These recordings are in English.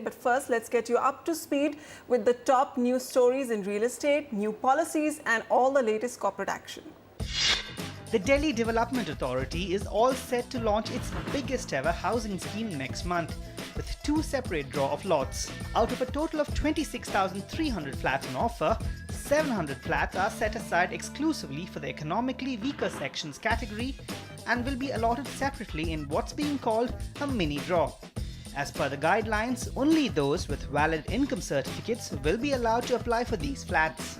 bit, but first let's get you up to speed with the top news stories in real estate, new policies and all the latest corporate action. The Delhi Development Authority is all set to launch its biggest ever housing scheme next month, with 2 separate draw of lots. Out of a total of 26,300 flats on offer, 700 flats are set aside exclusively for the economically weaker sections category and will be allotted separately in what's being called a mini draw. As per the guidelines, only those with valid income certificates will be allowed to apply for these flats.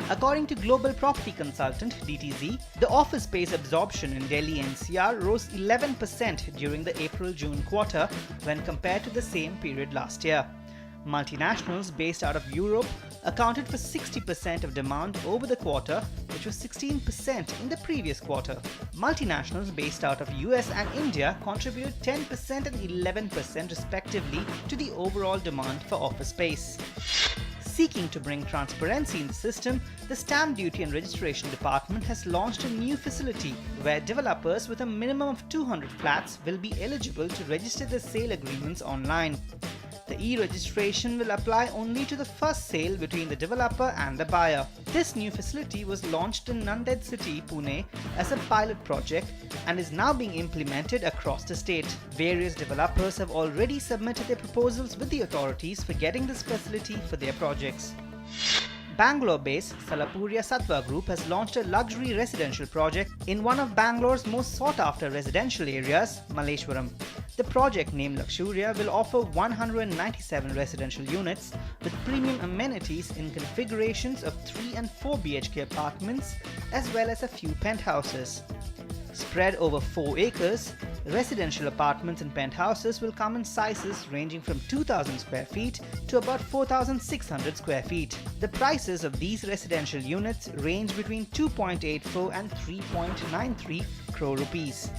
According to global property consultant DTZ, the office space absorption in Delhi NCR rose 11% during the April-June quarter when compared to the same period last year. Multinationals based out of Europe accounted for 60% of demand over the quarter, which was 16% in the previous quarter. Multinationals based out of US and India contributed 10% and 11% respectively to the overall demand for office space. Seeking to bring transparency in the system, the Stamp Duty and Registration Department has launched a new facility where developers with a minimum of 200 flats will be eligible to register their sale agreements online. The e-registration will apply only to the first sale between the developer and the buyer. This new facility was launched in Nanded City, Pune as a pilot project and is now being implemented across the state. Various developers have already submitted their proposals with the authorities for getting this facility for their projects. Bangalore-based Salapuria Sattva Group has launched a luxury residential project in one of Bangalore's most sought-after residential areas, Malleshwaram. The project, named Luxuria, will offer 197 residential units with premium amenities in configurations of 3 and 4 BHK apartments as well as a few penthouses. Spread over 4 acres, residential apartments and penthouses will come in sizes ranging from 2,000 square feet to about 4,600 square feet. The prices of these residential units range between 2.84 and 3.93 crore rupees.